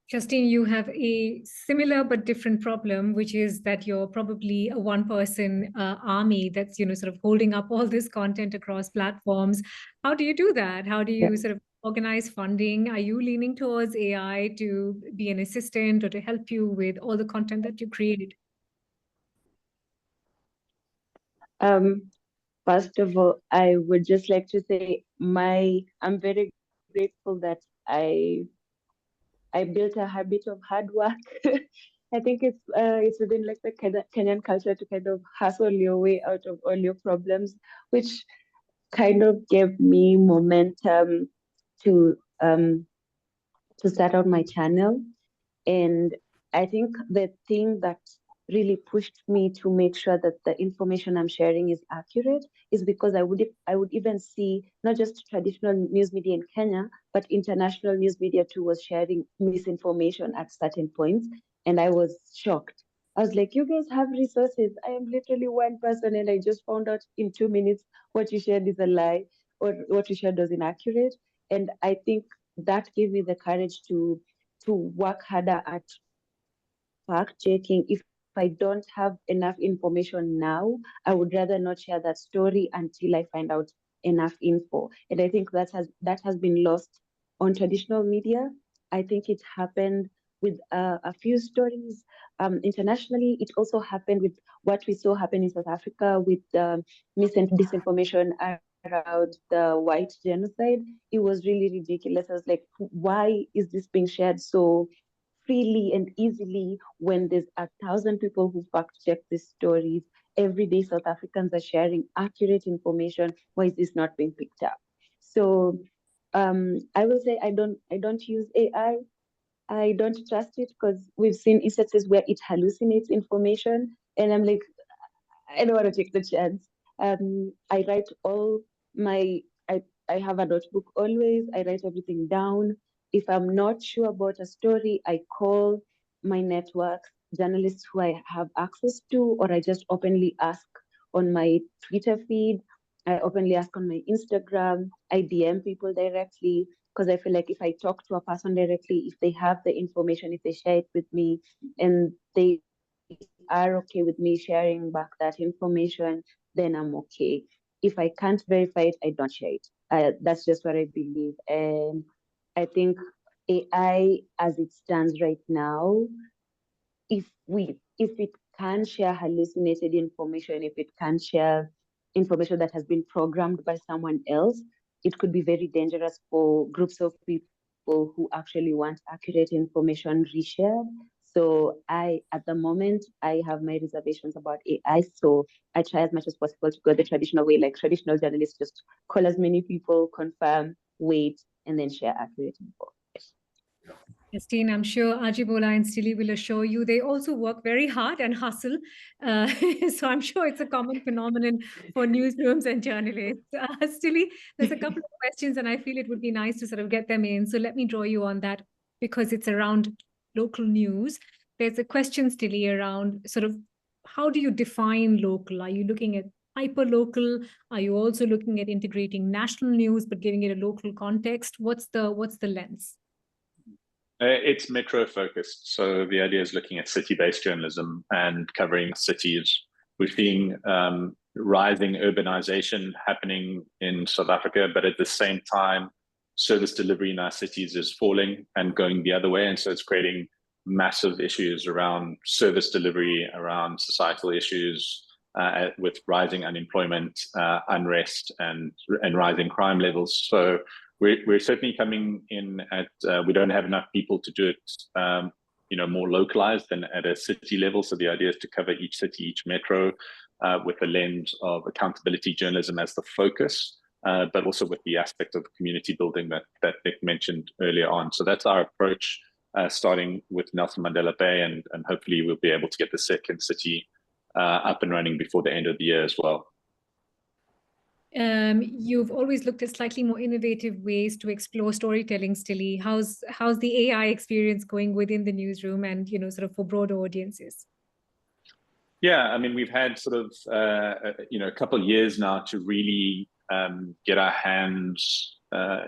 Justine, you have a similar but different problem, which is that you're probably a one-person army that's, sort of holding up all this content across platforms. How do you do that? How do you sort of organize funding? Are you leaning towards AI to be an assistant or to help you with all the content that you create? First of all, I would just like to say I'm very grateful that I built a habit of hard work. I think it's within like the Kenyan culture to kind of hustle your way out of all your problems, which kind of gave me momentum to start out my channel. And I think the thing that really pushed me to make sure that the information I'm sharing is accurate is because I would even see not just traditional news media in Kenya, but international news media too was sharing misinformation at certain points. And I was shocked. I was like, you guys have resources. I am literally one person, and I just found out in 2 minutes what you shared is a lie or what you shared was inaccurate. And I think that gave me the courage to work harder at fact checking. If I don't have enough information now, I would rather not share that story until I find out enough info. And I think that has been lost on traditional media. I think it happened with a few stories internationally. It also happened with what we saw happen in South Africa with mis and disinformation around the white genocide. It was really ridiculous. I was like, why is this being shared so freely and easily when there's 1,000 people who fact check these stories. Every day South Africans are sharing accurate information. Why is this not being picked up? So I will say I don't use AI. I don't trust it because we've seen instances where it hallucinates information, and I'm like, I don't want to take the chance. I write all my, I have a notebook always. I write everything down. If I'm not sure about a story, I call my networks, journalists who I have access to, or I just openly ask on my Twitter feed. I openly ask on my Instagram. I DM people directly because I feel like if I talk to a person directly, if they have the information, if they share it with me, and they are okay with me sharing back that information, then I'm okay. If I can't verify it, I don't share it. That's just what I believe. And I think AI, as it stands right now, if it can share hallucinated information, if it can share information that has been programmed by someone else, it could be very dangerous for groups of people who actually want accurate information reshared. So at the moment, I have my reservations about AI. So I try as much as possible to go the traditional way, like traditional journalists just call as many people, confirm, wait, and then share accurate info. Justine, I'm sure Ajibola and Styli will assure you they also work very hard and hustle. So I'm sure it's a common phenomenon for newsrooms and journalists. Styli, there's a couple of questions and I feel it would be nice to sort of get them in. So let me draw you on that because it's around local news. There's a question, Styli, around sort of how do you define local? Are you looking at hyper-local? Are you also looking at integrating national news but giving it a local context? What's the lens? It's metro focused. So the idea is looking at city-based journalism and covering cities. We're seeing rising urbanization happening in South Africa, but at the same time, service delivery in our cities is falling and going the other way. And so it's creating massive issues around service delivery, around societal issues with rising unemployment, unrest, and rising crime levels. So we're certainly coming in at, we don't have enough people to do it, more localized than at a city level. So the idea is to cover each city, each metro with the lens of accountability journalism as the focus, but also with the aspect of community building that Nic mentioned earlier on. So that's our approach, starting with Nelson Mandela Bay, and hopefully we'll be able to get the second city up and running before the end of the year as well. You've always looked at slightly more innovative ways to explore storytelling, Styli. How's the AI experience going within the newsroom and, sort of for broader audiences? Yeah, I mean, we've had sort of, a couple of years now to really get our hands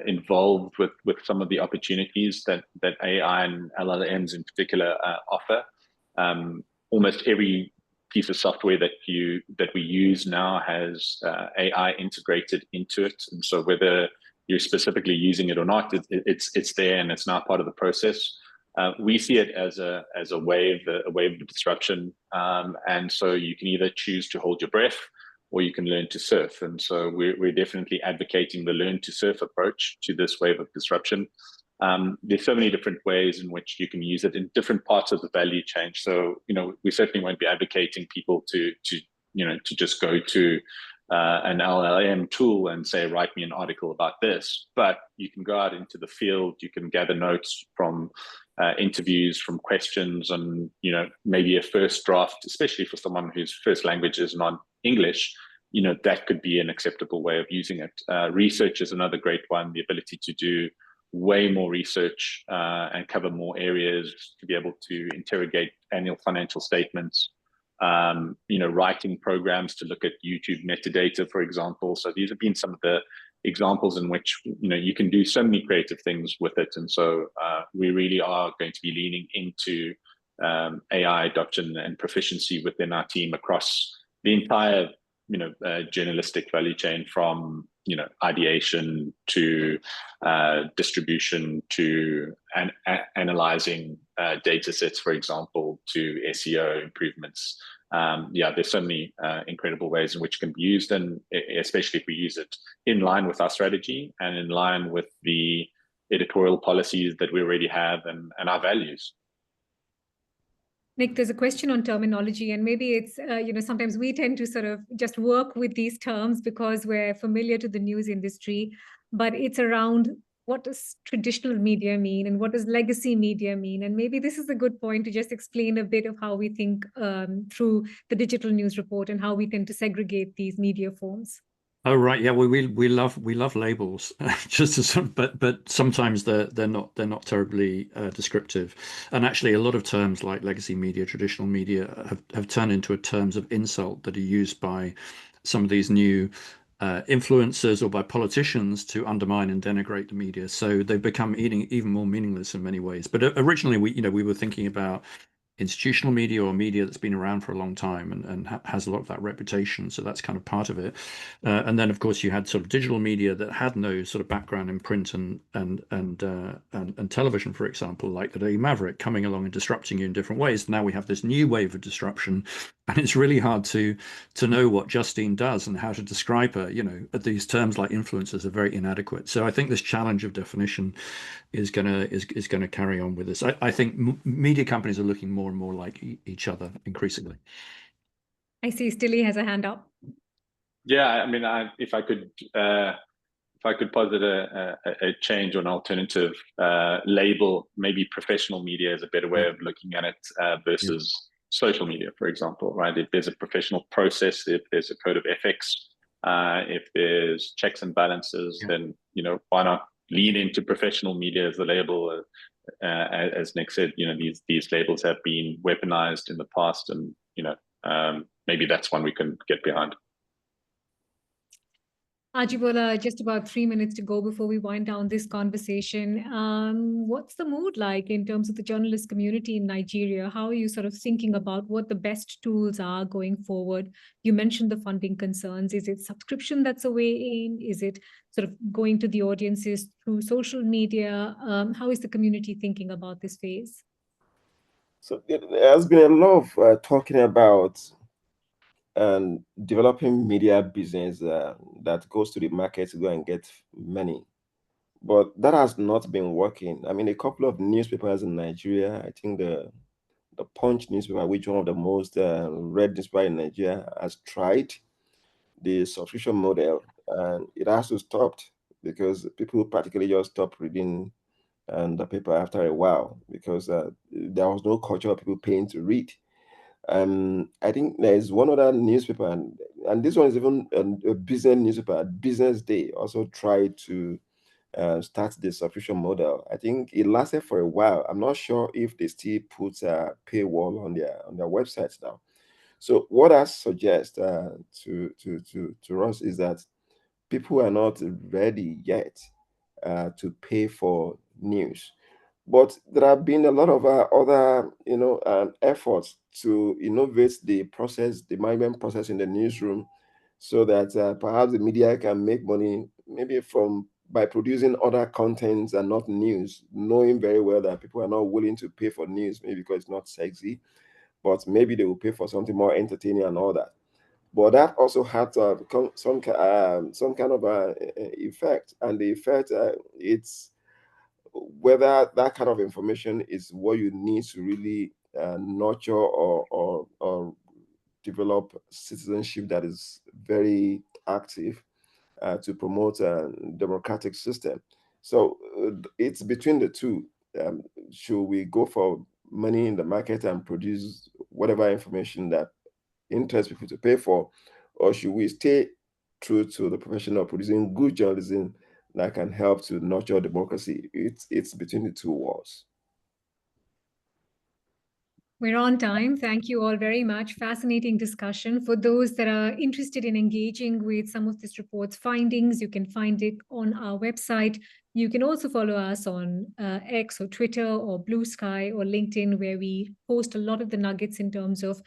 involved with some of the opportunities that AI and LLMs in particular offer. Almost every piece of software that we use now has AI integrated into it, and so whether you're specifically using it or not, it's there and it's now part of the process. We see it as a wave of disruption, and so you can either choose to hold your breath or you can learn to surf. And so we're definitely advocating the learn to surf approach to this wave of disruption. There's so many different ways in which you can use it in different parts of the value chain. So, we certainly won't be advocating people to just go to an LLM tool and say, write me an article about this. But you can go out into the field, you can gather notes from interviews, from questions, and, maybe a first draft, especially for someone whose first language is not English, that could be an acceptable way of using it. Research is another great one, the ability to do way more research and cover more areas, to be able to interrogate annual financial statements, writing programs to look at YouTube metadata, for example. So these have been some of the examples in which, you can do so many creative things with it. And so we really are going to be leaning into AI adoption and proficiency within our team across the entire, journalistic value chain, from ideation to distribution to analyzing data sets, for example, to SEO improvements. There's so many incredible ways in which it can be used, and especially if we use it in line with our strategy and in line with the editorial policies that we already have and our values. Nick, there's a question on terminology, and maybe it's, sometimes we tend to sort of just work with these terms because we're familiar to the news industry, but it's around what does traditional media mean and what does legacy media mean? And maybe this is a good point to just explain a bit of how we think through the digital news report and how we tend to segregate these media forms. Oh right, yeah. Well, we love labels, just as but sometimes they're not terribly descriptive, and actually a lot of terms like legacy media, traditional media have turned into terms of insult that are used by some of these new influencers or by politicians to undermine and denigrate the media. So they've become even more meaningless in many ways. But originally we were thinking about institutional media or media that's been around for a long time and has a lot of that reputation. So that's kind of part of it. And then, of course, you had sort of digital media that had no sort of background in print and television, for example, like the day Maverick coming along and disrupting you in different ways. Now we have this new wave of disruption, and it's really hard to know what Justine does and how to describe her. These terms like influencers are very inadequate. So I think this challenge of definition is gonna carry on with us. I think media companies are looking more and more like each other increasingly. I see Styli has a hand up. Yeah, I mean, if I could posit a change or an alternative label, maybe professional media is a better way of looking at it versus social media, for example, right? If there's a professional process, if there's a code of ethics, if there's checks and balances, then why not lean into professional media as the label? As Nick said, these labels have been weaponized in the past, and maybe that's one we can get behind. Ajibola, just about 3 minutes to go before we wind down this conversation. What's the mood like in terms of the journalist community in Nigeria? How are you sort of thinking about what the best tools are going forward? You mentioned the funding concerns. Is it subscription that's a way in? Is it sort of going to the audiences through social media? How is the community thinking about this phase? So there has been a lot of talking about and developing media business that goes to the market to go and get money. But that has not been working. I mean, a couple of newspapers in Nigeria, I think the Punch newspaper, which one of the most read newspaper in Nigeria, has tried the subscription model, and it has to stop because people practically just stop reading the paper after a while because there was no culture of people paying to read. I think there is one other newspaper, and this one is even a business newspaper, Business Day, also tried to start the subscription model. I think it lasted for a while. I'm not sure if they still put a paywall on their websites now. So what I suggest to us is that people are not ready yet to pay for news. But there have been a lot of other, efforts to innovate the process, the management process in the newsroom, so that perhaps the media can make money, maybe by producing other contents and not news, knowing very well that people are not willing to pay for news, maybe because it's not sexy, but maybe they will pay for something more entertaining and all that. But that also had to become some kind of effect, and the effect it's whether that kind of information is what you need to really nurture or develop citizenship that is very active to promote a democratic system. So it's between the two. Should we go for money in the market and produce whatever information that interests people to pay for, or should we stay true to the profession of producing good journalism that can help to nurture democracy? It's between the two walls. We're on time. Thank you all very much. Fascinating discussion. For those that are interested in engaging with some of this report's findings, you can find it on our website. You can also follow us on X or Twitter or Blue Sky or LinkedIn, where we post a lot of the nuggets in terms of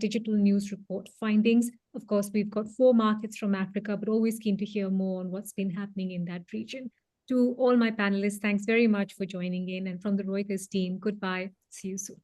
digital news report findings. Of course, we've got 4 markets from Africa, but always keen to hear more on what's been happening in that region. To all my panelists, thanks very much for joining in. And from the Reuters team, goodbye. See you soon.